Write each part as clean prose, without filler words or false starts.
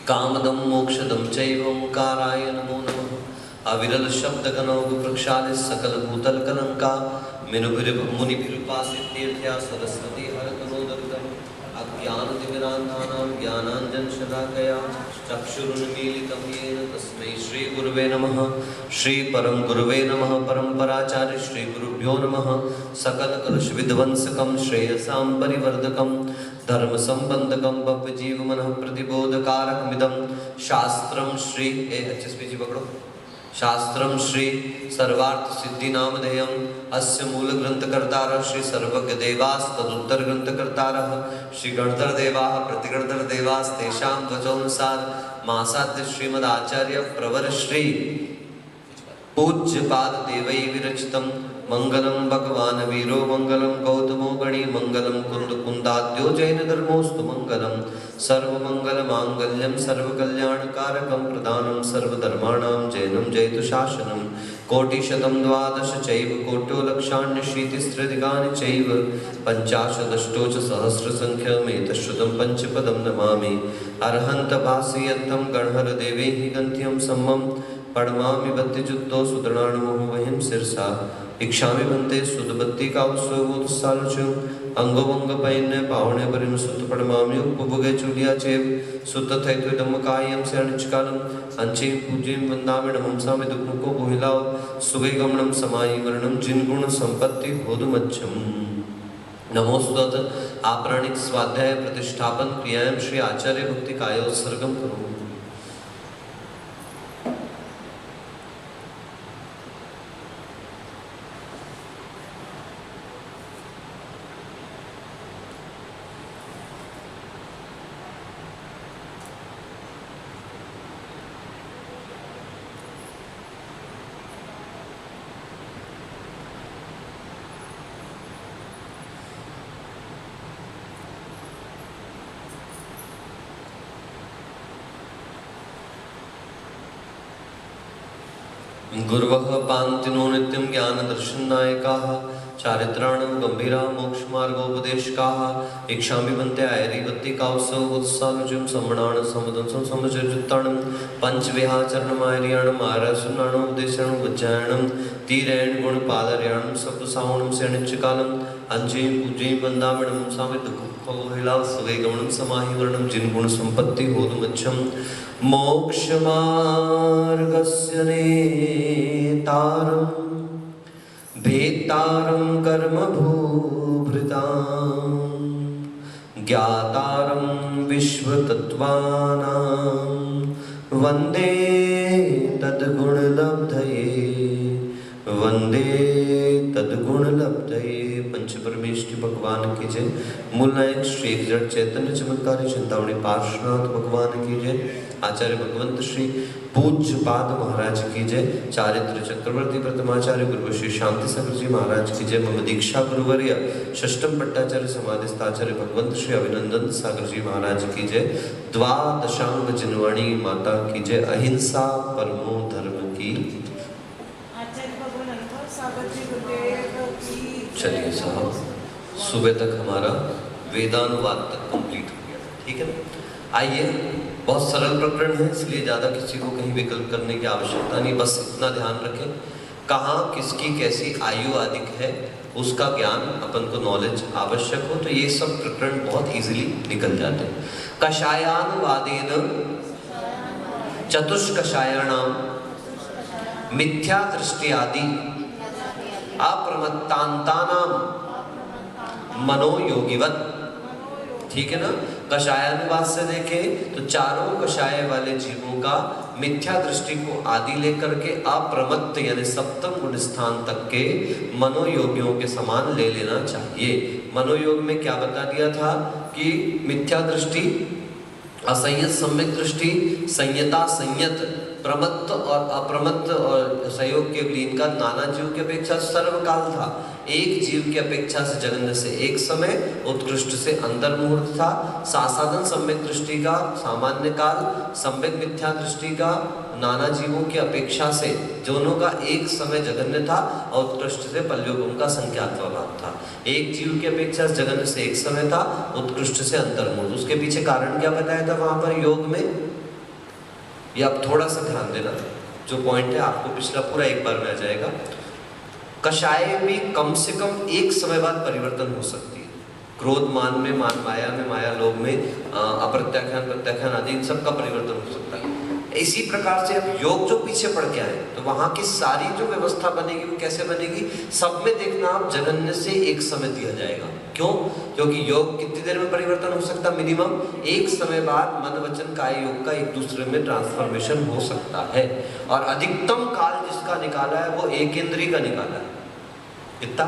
कामदं मोक्षदं चैव ओंकाराय नमो नमः। अविरल शब्द गणोग प्रक्षालित सकल भूतल कलंका मुनिभिरुपासित तीर्थया सरस्वती हरतनोदरतम अज्ञान तिमिरान्धानां ज्ञानाञ्जन शलाकया चक्षुरुन्मीलितं येन तस्मै श्री गुरुवे नमः। श्री परम गुरुवे नमः। परम्पराचार्य श्री गुरुभ्यो नमः। सकल कलुष विध्वंसकं श्रेयसां परिवर्धकं धर्म संबंधकं भव्य जीव मनः प्रतिबोधकारकमिदं शास्त्रं श्री HSP जी पकड़ो। शास्त्रं श्री सर्वार्थ सिद्धि नामधेयम् अस्य मूल ग्रंथकर्तारः श्री सर्वज्ञ देवास् तदुत्तर ग्रंथकर्तारः श्री गणधर देवाः प्रतिगणधर देवास् तेषां वचोनुसार मासाद्य श्रीमदाचार्य प्रवर श्री पूज्य पाद देवै विरचितं मंगलम भगवान वीरो मंगलम गौतमो गणी मंगलम कुंद कुंदाद्यो जैन धर्मोस्तु मंगलम सर्वमंगल मांगल्यम सर्वकल्याणकारकं प्रदानं सर्वधर्माणां जैनं जयतु शासनं कोटिशतं द्वादश चैव कोट्यो लक्षाण्यशीतिस्त्रिदिगानि चैव पञ्चाशदष्टो च सहस्रसङ्ख्यमेतश्रुतं पञ्चपदं नमामि अर्हन्त भासयन्तं गणहर देवैः गन्त्यं सम्मं पडमामि बत्तिजुत्तो सुदृणाणुमो वहिं शिरसा इक्षामि भन्ते सुदबत्ति कावस्वोदसालचु अंगोवंग पैन्य पावने परिम सुत पडमामि उपभोगे चुलिया चेव सुत थैतु दमकायम से अनिचकालम अंचे पूज्यं वंदामि नमः सामि दुखमुको बोहिलाओ सुगै गमनम समायि वर्णम जिन गुण संपत्ति होदुमच्छम। नमोस्तुत आपराणिक स्वाध्याय प्रतिष्ठापन क्रियायां श्री आचार्य भक्ति कायोत्सर्गम करो। गुरुवः पान्तिनो नित्यं ज्ञानदर्शननायकाः चारित्राणं गम्भीरा मोक्षमार्गोपदेशकाः इक्षामि भन्ते आयरिवत्तिकावसवत्सालुजं सम्मणाण समदंसं समचरिताणं पंचविहाचरणमायर्याणं आर्यसुनाणोपदेशनं वज्जायणं तीरेण गुणपादर्याणं सप्तसावणं सेणिच्यकालं अंजे पूज्यं वन्दामि सामि दुःखोहिलाव सुवैगमनं समाहिवर्णं जिन गुण संपत्ति होदुमच्छं मोक्षमार्गस्य नेतारम् भेत्तारं कर्मभूभृतां ज्ञातारं विश्वतत्त्वानां वन्दे तद्गुणलब्धये वन्दे तद्गुणलब्धये। पंच परमेष्टि भगवान की जय। मूल नायक श्री जड़ चैतन्य चमत्कारी चिंतामणि पार्श्वनाथ भगवान की जय। आचार्य भगवंत श्री पूज्य पाद महाराज की जय। चारित्र चक्रवर्ती प्रथमाचार्य गुरु श्री शांति सागर जी महाराज की जय। मम दीक्षा गुरुवर्य षष्ठम पट्टाचार्य समाधिस्थाचार्य भगवंत श्री अभिनंदन सागर जी महाराज की जय। द्वादशांग जिनवाणी माता की जय। अहिंसा परमो धर्म की। चलिए साहब, सुबह तक हमारा वेदानुवाद तक कंप्लीट हो गया, ठीक है ना। आइए, बहुत सरल प्रकरण है, इसलिए ज़्यादा किसी को कहीं विकल्प करने की आवश्यकता नहीं। बस इतना ध्यान रखें, कहाँ किसकी कैसी आयु आदि है उसका ज्ञान अपन को नॉलेज आवश्यक हो, तो ये सब प्रकरण बहुत इजीली निकल जाते हैं। कषायानुवादेन चतुष्कषायाणाम मिथ्या दृष्टि आदि अप्रमत्तांतानाम मनोयोगिवत, ठीक है ना। कषायानुवाद से देखें तो चारों कषाय वाले जीवों का मिथ्या दृष्टि को आदि लेकर के अप्रमत्त यानी सप्तम गुण स्थान तक के मनोयोगियों के समान ले लेना चाहिए। मनोयोग में क्या बता दिया था कि मिथ्या दृष्टि, असंयत सम्यक दृष्टि, संयता संयत, प्रमत्त और अप्रमत्त और सहयोग के लीन का नाना जीव की अपेक्षा सर्वकाल था। एक जीव की अपेक्षा से जगन्य से एक समय, उत्कृष्ट से अंतर मुहूर्त था। सासाधन सम्यक दृष्टि का सामान्य काल, सम्यक मिथ्या दृष्टि का नाना जीवों की अपेक्षा से दोनों का एक समय जगन्य था और उत्कृष्ट से पल्योगम का संख्यात्वा भाग था। एक जीव की अपेक्षा से जगन्य से एक समय था, उत्कृष्ट से अंतर मुहूर्त। उसके पीछे कारण क्या बताया था वहां पर योग में? ये आप थोड़ा सा ध्यान देना, जो पॉइंट है आपको पिछला पूरा एक बार में आ जाएगा। कषाय में कम से कम एक समय बाद परिवर्तन हो सकती है। क्रोध मान में, मान माया में, माया लोभ में, अप्रत्याख्यान प्रत्याख्यान आदि इन सब का परिवर्तन हो सकता है। इसी प्रकार से अब योग जो पीछे पड़ के आए तो वहां की सारी जो व्यवस्था बनेगी वो कैसे बनेगी, सब में देखना आप जगन्य से एक समय दिया जाएगा। क्यों? क्योंकि योग कितनी देर में परिवर्तन हो सकता है? मिनिमम एक समय बाद मन वचन काय योग का एक दूसरे में ट्रांसफॉर्मेशन हो सकता है। और अधिकतम काल जिसका निकाला है वो एक इंद्रिय का निकाला है। कितना?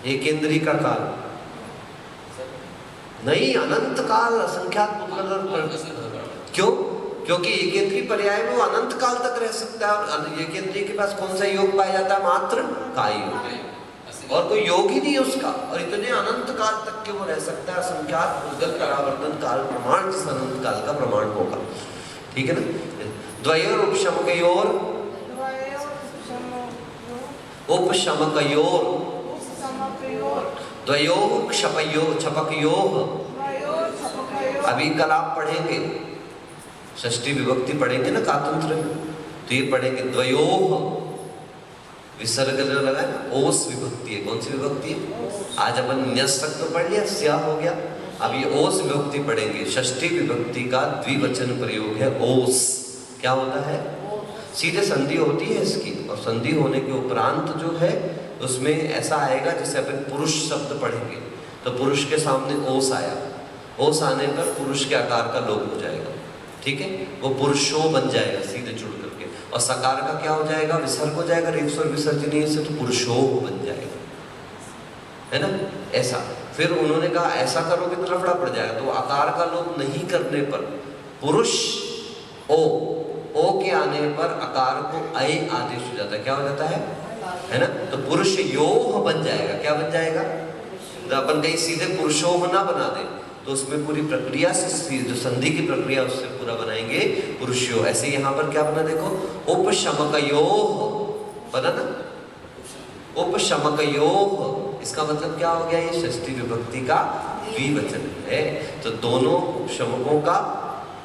एक इंद्रिय का काल नहीं, अनंत काल, असंख्यात क्यों? क्योंकि एक इंद्रिय पर्याय में वो अनंत काल तक रह सकता है। और एक इंद्रिय के पास कौन सा योग पाया जाता है? मात्र काय योग, और कोई योग ही नहीं है उसका। और इतने अनंत काल तक के वो रह सकता है। असंख्यात उद्गत परावर्तन काल प्रमाण जिस अनंत काल का प्रमाण होगा। ठीक है ना? द्वयोर उपशमकयोर, उपशमकयोर, द्वयोः क्षपयोः छपकयोः। अभी कल आप पढ़ेंगे, षष्ठी विभक्ति पढ़ेंगे ना कातंत्र में, तो ये पढ़ेंगे द्वयोः, विसर्ग जो लगा है ना, ओस विभक्ति है। कौन सी विभक्ति है? आज अपन न्यस तक तो पढ़ लिया, स्या हो गया, अब ये ओस विभक्ति पढ़ेंगे। षष्ठी विभक्ति का द्विवचन प्रयोग है ओस। क्या होता है? सीधे संधि होती है इसकी, और संधि होने के उपरांत जो है उसमें ऐसा आएगा जैसे अपन पुरुष शब्द पढ़ेंगे तो पुरुष के सामने ओस आया, ओस आने पर पुरुष के आकार का लोप हो जाएगा। ठीक है? वो पुरुषो बन जाएगा सीधे जुड़ करके। और सकार का क्या हो जाएगा? विसर्ग हो जाएगा, रेफ और विसर्जनीय से, तो पुरुषो बन जाएगा, है ना? ऐसा फिर उन्होंने कहा ऐसा करोगे तो लफड़ा पड़ जाएगा। तो आकार का लोप नहीं करने पर पुरुष ओ के आने पर आकार को अय आदेश हो जाता है। क्या हो जाता है ना? तो पुरुष योह बन जाएगा। क्या बन जाएगा? तो अपन कहीं सीधे पुरुषोह ना बना दे तो उसमें पूरी प्रक्रिया से, जो संधि की प्रक्रिया उससे पूरा बनाएंगे पुरुषयो। ऐसे यहाँ पर क्या बना देखो, उपशमकयोः बना ना, उपशमकयोः। इसका मतलब क्या हो गया? ये षष्ठी विभक्ति का द्विवचन है। तो दोनों उपशमकों का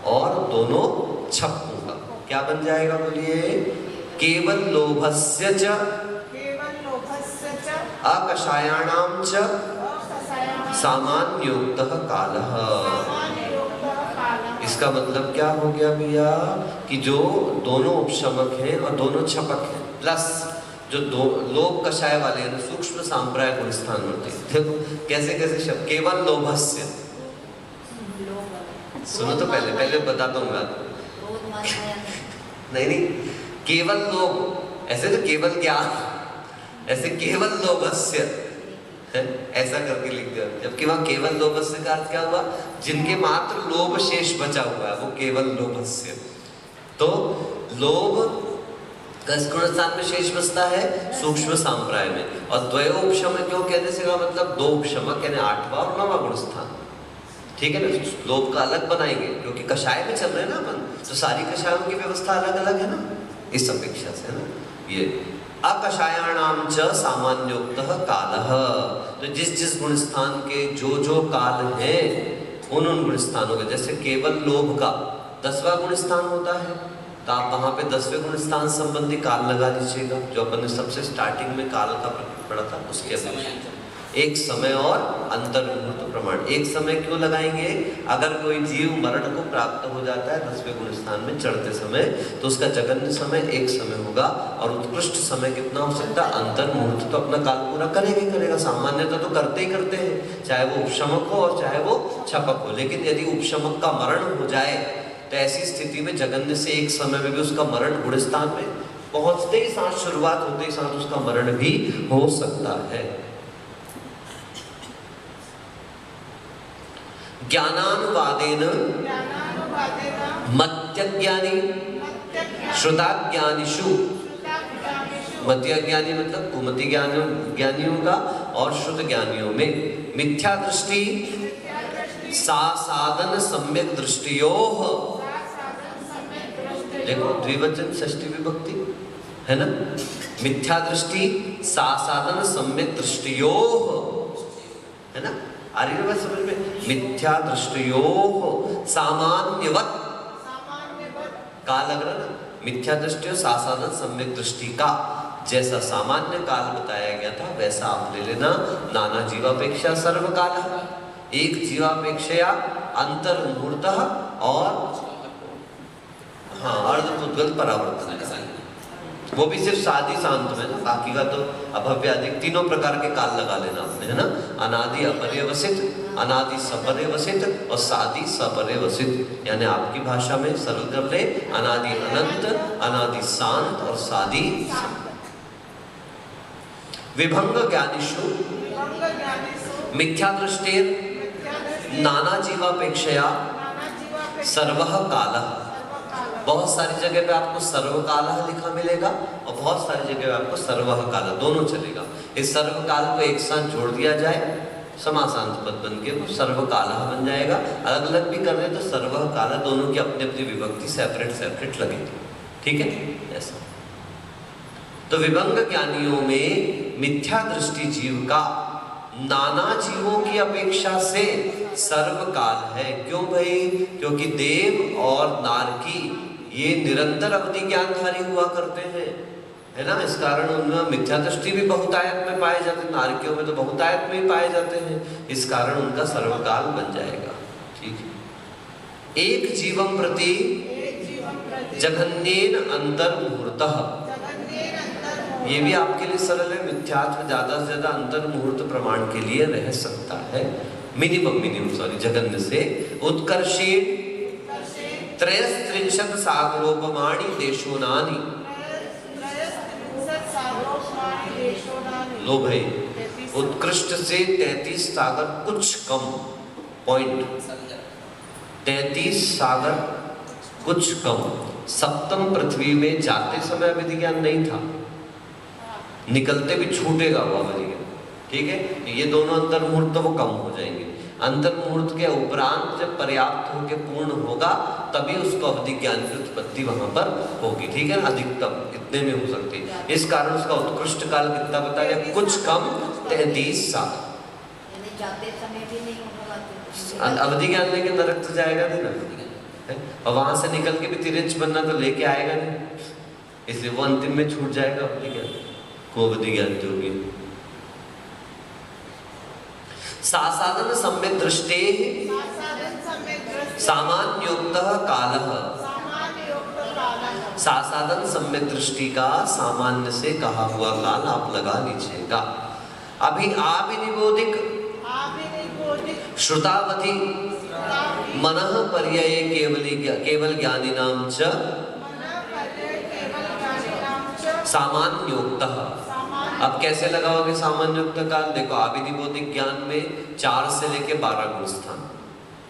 और दोनों छपकों का क्या बन जाएगा? बोलिए, केवल लोभस्य च अकषायाणां च सामान्योक्तः कालः। इसका मतलब क्या हो गया भैया कि जो दोनों उपशमक हैं और दोनों छपक हैं, प्लस जो दो लोभ कषाय वाले हैं, सूक्ष्म सांप्राय गुण स्थान होते हैं। देखो कैसे कैसे शब्द, केवल लोभस्य, सुनो तो पहले बताता हूँ बात। नहीं, केवल लोभ, ऐसे तो केवल ज्ञान, ऐसे केवल लोभस्य ऐसा करके लिख दिया। जबकि वहां केवल लोभस्य का अर्थ क्या हुआ? जिनके मात्र लोभ शेष बचा हुआ है वो केवल लोभस्य। तो लोभ किस गुण स्थान में शेष बचता है? सूक्ष्म सांप्राय में। और द्वयोपशमक क्यों कहने से का मतलब दो उपशमक यानी 8वां और 9वां गुण स्थान। ठीक है ना? लोभ का अलग बनाएंगे क्योंकि कषाय में चल रहे हैं ना अपन, तो सारी कषायों की व्यवस्था अलग अलग है ना इस अपेक्षा से, है ना? ये अकषायाणाम च सामान्योक्तः कालः। तो जिस गुण स्थान के जो काल है उन गुण स्थानों के, जैसे केवल लोभ का 10वां गुण स्थान होता है तो आप वहां पे 10वें गुण स्थान संबंधी काल लगा दीजिएगा, जो अपन ने सबसे स्टार्टिंग में काल का पढ़ा था उसके अपेक्षा। एक समय और अंतर मुहूर्त प्रमाण। एक समय क्यों लगाएंगे? अगर कोई जीव मरण को प्राप्त हो जाता है 10वें गुण स्थान में चढ़ते समय तो उसका जगन्य समय एक समय होगा और उत्कृष्ट समय कितना हो सकता है? अंतर मुहूर्त। तो अपना काल पूरा करेगा। सामान्यतः तो करते ही करते हैं, चाहे वो उपशमक हो और चाहे वो छपक हो। लेकिन यदि उपशमक का मरण हो जाए तो ऐसी स्थिति में जगन्य से एक समय में भी उसका मरण गुण स्थान में पहुंचते ही साथ, शुरुआत होते ही साथ उसका मरण भी हो सकता है। ज्ञानानुवादेन मत्यज्ञानी श्रुताज्ञानिषु, मत्यज्ञानी मतलब कुमति ज्ञानियों का और श्रुत ज्ञानियों में मिथ्या दृष्टि साधन सम्यक दृष्टियोः। देखो द्विवचन षष्ठी विभक्ति है ना, मिथ्या दृष्टि साधन सम्यक दृष्टियोः, है ना? आ रही है बात समझ में? मिथ्या दृष्टियोः सामान्यवत् काल अग्रह मिथ्या दृष्टि और सासाधन सम्यक दृष्टि का जैसा सामान्य काल बताया गया था वैसा आप ले लेना। नाना जीवापेक्षा सर्व काल, एक जीवापेक्षया अंतर मुहूर्त और हाँ अर्धपुद्गल परावर्तन का, वो भी सिर्फ साधी शांत में ना, बाकी का तो अभव्याधिक तीनों प्रकार के काल लगा लेना आपने, है ना। अनादि अपर्यवसित, अनादि सपर्यवसित और सादि सपर्यवसित, यानी आपकी भाषा में सरल कर ले अनादि अनंत, अनादि शांत और सादि विभंग ज्ञानिषु मिथ्या दृष्टिर नाना जीवापेक्षया सर्वः कालः। बहुत सारी जगह पे आपको सर्वकालः लिखा मिलेगा और बहुत सारी जगह पे आपको सर्वः कालः, दोनों चलेगा। इस सर्वकाल को एक साथ जोड़ दिया जाए समासांत पद बन के सर्वकालः बन जाएगा। अलग अलग भी कर रहे तो सर्वः कालः, दोनों की अपनी अपनी विभक्ति सेपरेट सेपरेट लगेगी, ठीक है ऐसा। तो विभंग ज्ञानियों में मिथ्या दृष्टि जीव का नाना जीवों की अपेक्षा से सर्वकाल है। क्यों भाई? क्योंकि देव और नारकी ये निरंतर अवधि ज्ञानधारी हुआ करते हैं, है ना। इस कारण उनमें मिथ्या दृष्टि भी बहुतायत में पाए जाते हैं, नारकियों में तो बहुतायत में ही पाए जाते हैं। इस कारण उनका सर्वकाल बन जाएगा, ठीक है। एक जीवम प्रति जघन्येन अंतर मुहूर्तः, ये भी आपके लिए सरल है। मिथ्यात्व ज्यादा से ज्यादा अंतर मुहूर्त प्रमाण के लिए रह सकता है, मिनिमम सॉरी जघन्य से। उत्कर्षेण त्रयस्त्रिंशत् सागरोपमाणि देशोनानि, लो भाई उत्कृष्ट से 33 सागर कुछ कम पॉइंट, 33 सागर कुछ कम। सप्तम पृथ्वी में जाते समय विधि ज्ञान नहीं था, निकलते भी छूटेगा वो विधि ज्ञान, ठीक है। ये दोनों अंतर मुहूर्त तो वो कम हो जाएंगे। अंतर मुहूर्त के उपरांत जब पर्याप्त होकर पूर्ण होगा तभी उसको अवधि ज्ञान की उत्पत्ति वहां पर होगी, ठीक है। अधिकतम इतने में हो सकती है। इस कारण उसका उत्कृष्ट काल कितना बताया? कुछ कम 33 साल। अवधि ज्ञान लेके नरक तो जाएगा नहीं ना, और वहां से निकल के भी तिरंज बनना तो लेके आएगा नहीं, इसलिए वो अंतिम में छूट जाएगा अवधि ज्ञान को। अवधि ज्ञान जो होगी सासाधन सम्यक दृष्टे सामान्योक्तः कालः, सासाधन सम्यक दृष्टि का सामान्य से कहा हुआ काल आप लगा लीजिएगा। अभी आविनिबोधिक श्रुतावधि मनः पर्यये केवल ज्ञानिनां च सामान्योक्तः। अब कैसे लगाओगे सामान्योक्त काल? देखो आविनिबोधिक ज्ञान में 4 से लेके 12 गुण स्थान,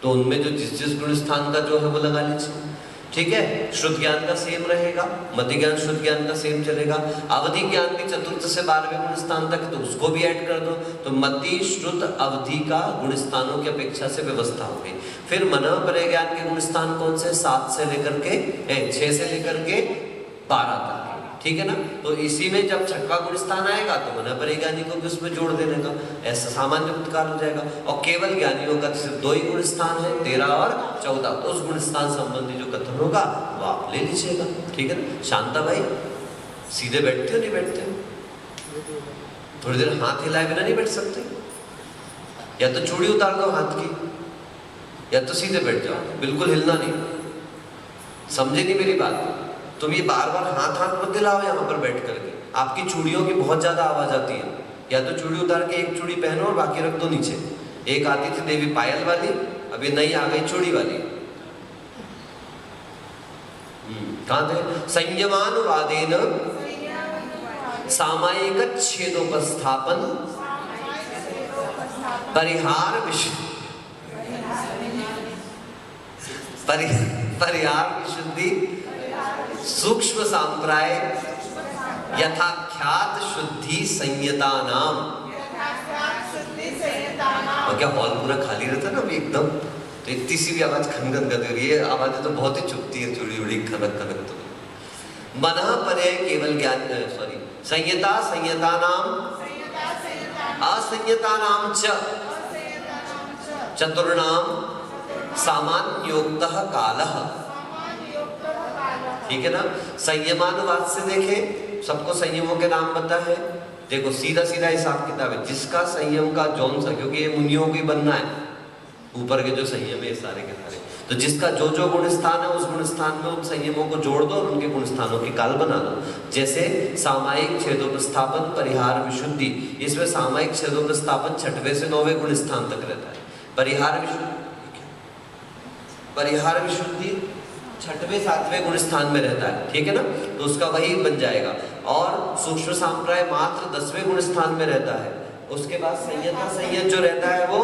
तो उनमें जो जिस गुण स्थान का जो है वो लगा लीजिए, ठीक है। श्रुत ज्ञान का सेम रहेगा, मध्य ज्ञान श्रुत ज्ञान का सेम चलेगा। अवधि ज्ञान भी 4 से 12वें गुण स्थान तक, तो उसको भी ऐड कर दो, तो मति श्रुत अवधि का गुण स्थानों की अपेक्षा से व्यवस्था हो गई। फिर मनः पर्यय ज्ञान के गुण स्थान कौन से? 7 से लेकर के 6 से लेकर के 12 तक, ठीक है ना। तो इसी में जब 6वां गुण स्थान आएगा तो मनः पर्यय ज्ञानी को भी उसमें जोड़ देने का, ऐसा सामान्य उत्काल हो जाएगा। और केवल ज्ञानियों का सिर्फ 2 ही गुण स्थान है, 13 और 14, तो उस गुण स्थान संबंधी जो कथन होगा वो आप ले लीजिएगा, ठीक है ना। शांता भाई सीधे बैठते हो? नहीं बैठते हो? थोड़ी देर हाथ हिलाए बिना नहीं बैठ सकते? या तो चूड़ी उतार दो हाथ की, या तो सीधे बैठ जाओ, बिल्कुल हिलना नहीं। समझे नहीं मेरी बात? तुम ये बार बार हाथ मत दिलाओ यहाँ पर बैठ करके, आपकी चूड़ियों की बहुत ज्यादा आवाज आती है। या तो चूड़ी उतार के एक चूड़ी पहनो और बाकी रख दो नीचे। एक आती थी देवी पायल वाली, अभी नई आ गई चूड़ी वाली। कहाँ थे? संयमानुवादेन सामायिक छेदोपस्थापन परिहार विशुद्धि सूक्ष्म सांप्राय यथाख्यात शुद्धि संयता नाम। और क्या हॉल पूरा खाली रहता ना अभी एकदम, तो इतनी सी भी आवाज खनखन करती है। ये आवाजें तो बहुत ही चुपती है, चुड़ी उड़ी खनक खनक। तो मनः पर्यय केवल ज्ञान सॉरी संयता नाम असंयता नाम च चतुर्णाम सामान्योक्तः कालः ठीक है ना। संयमानुवाद से देखें, सबको संयमों के नाम पता है। देखो सीधा सीधा हिसाब किताब है, जिसका संयम का जौन सा, क्योंकि ये मुनियों को ही बनना है, ऊपर के जो संयम है सारे के सारे, तो जिसका जो जो गुण स्थान है उस गुण स्थान में उन संयमों को जोड़ दो और उनके गुण स्थानों की काल बना दो। जैसे सामायिक छेदोपस्थापन परिहार विशुद्धि, इसमें सामायिक छेदोपस्थापन 6वें से 9वें गुण स्थान तक रहता है। परिहार विशुद्धि 6वें 7वें गुण स्थान में रहता है, ठीक है ना, तो उसका वही बन जाएगा। और सूक्ष्म सांप्राय मात्र 10वें गुण स्थान में रहता है। उसके बाद संयता संयत जो रहता है वो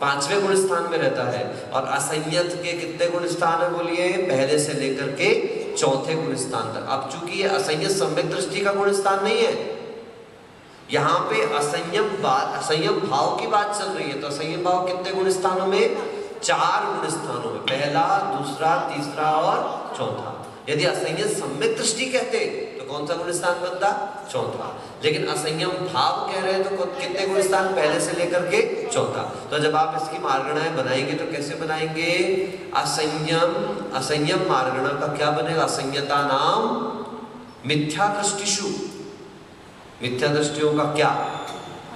5वें गुण स्थान में रहता है। और असंयत के कितने गुण स्थान है बोलिए, पहले से लेकर के 4थे गुण स्थान तक। अब चूंकि ये असंयत सम्यक दृष्टि का गुण स्थान नहीं है, यहाँ पे असंयम भाव की बात चल रही है। तो असंयम भाव कितने गुण स्थानों में, 4 गुण स्थानों में, पहला, दूसरा, तीसरा और चौथा। यदि असंयत सम्यक दृष्टि कहते तो कौन सा गुण स्थान बनता, 4था। लेकिन असंयम भाव कह रहे हैं तो कितने गुण स्थान, पहले से लेकर के 4था। तो जब आप इसकी मार्गणाएं बनाएंगे तो कैसे बनाएंगे, असंयम मार्गणा का क्या बनेगा, असंयता नाम मिथ्या दृष्टिषु, मिथ्या दृष्टियों का क्या,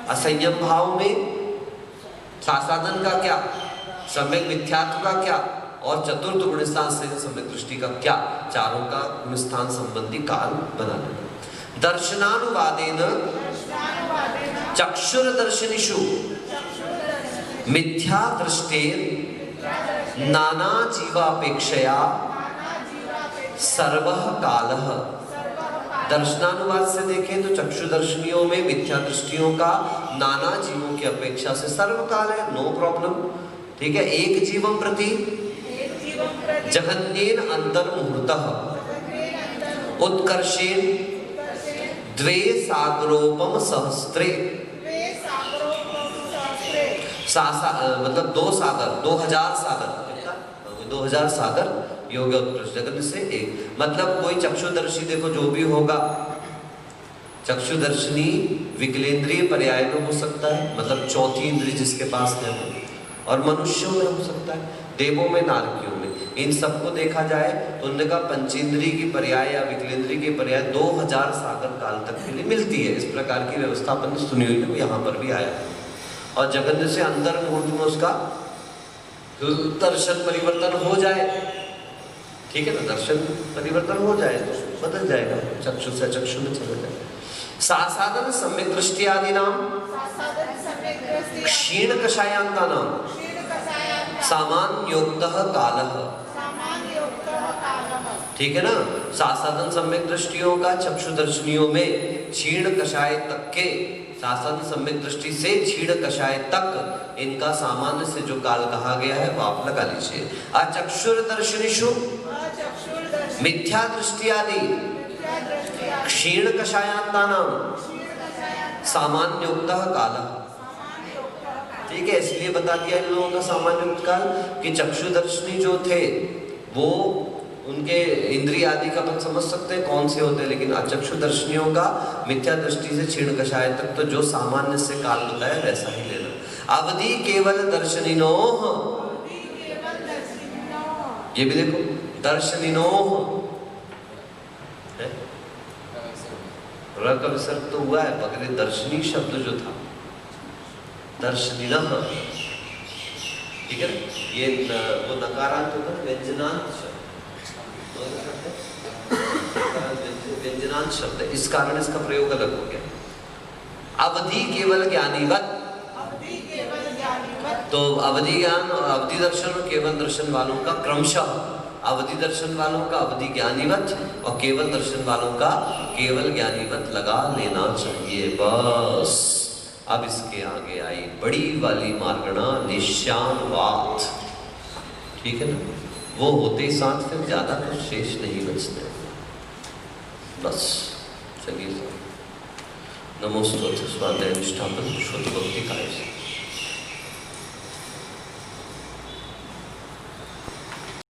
असंयम भाव में सासाधन का क्या, सम्यक मिथ्यात्व का क्या, और चतुर्थ गुण स्थान से सम्यक दृष्टि का क्या, चारों का गुण स्थान संबंधी काल बना देना। दर्शनानुवादेन चक्षुर दर्शनिषु मिथ्या दृष्टेर नाना जीवापेक्षया सर्वः कालः। दर्शनानुवाद से देखें तो चक्षुदर्शनियों में मिथ्या दृष्टियों का नाना जीवों की अपेक्षा से सर्वकाल है, नो प्रॉब्लम, ठीक है। एक जीवम प्रति जघन्येन अंतर्मुहूर्तः उत्कर्षेण द्वे सागरोपम सहस्त्रे, मतलब 2 सागर, 2000 सागर, 2000 सागर योग उत्कर्ष जगत से एक। मतलब कोई चक्षुदर्शी देखो जो भी होगा, चक्षुदर्शनी विकलेंद्रिय पर्याय में हो सकता है, मतलब 4थी इंद्रिय जिसके पास है वो, और मनुष्यों में हो सकता है, देवों में, नारकियों में। इन सबको देखा जाए तो उनने कहा पंचेंद्रिय की पर्याय या विकलेंद्रिय की पर्याय 2000 सागर काल तक के लिए मिलती है। इस प्रकार की व्यवस्था अपन ने सुनी हुई है, यहाँ पर भी आया। और जगन से अंतर मुहूर्त में उसका दर्शन परिवर्तन हो जाए, ठीक है ना, दर्शन परिवर्तन हो जाए तो बदल जाएगा, चक्षु से चक्षु में चला जाए। सासाधन सम्यक दृष्टि आदि नाम क्षीण कषायांता नाम सामान्योक्तः कालः, ठीक है ना। सासाधन सम्यक दृष्टियों का चक्षुदर्शनियों में क्षीण कषाय तक के, सासाधन सम्यक दृष्टि से क्षीण कषाय तक इनका सामान्य से जो काल कहा गया है वो आप लगा लीजिए। अचक्षुर्दर्शनिषु मिथ्या दृष्टि आदि क्षीण कषायांतानां सामान्योक्तः कालः, ठीक है। इसलिए बता दिया इन लोगों का सामान्य काल कि चक्षुदर्शनी जो थे वो उनके इंद्रिय आदि का अपन समझ सकते हैं कौन से होते हैं, लेकिन अचक्षुदर्शनियों का मिथ्या दृष्टि से क्षीण कषाय तक तो जो सामान्य से काल बताया वैसा ही लेना। अवधि केवल दर्शनिनोः, ये भी देखो दर्शनिनोः है, र का विसर्ग तो हुआ है, मगर दर्शनी शब्द जो था दर्शनिनः, ठीक है, ये वो नकारांत होता है, व्यंजनांत शब्द, व्यंजनांत शब्द है, इस कारण इसका प्रयोग अलग हो गया। अवधि केवल ज्ञानीवत, तो अवधि ज्ञान, अवधि दर्शन और केवल दर्शन वालों का क्रमशः, अवधि दर्शन वालों का अवधि ज्ञानीवत और केवल दर्शन वालों का केवल ज्ञानीवत लगा लेना चाहिए, बस। अब इसके आगे आई बड़ी वाली मार्गणा निश्चानुवाद, ठीक है ना, वो होते ही साथ फिर ज्यादा कुछ शेष नहीं बचते, बस। चलिए, नमोस्तुते स्वाध्याय निष्ठापन शुद्ध भक्ति कार्य।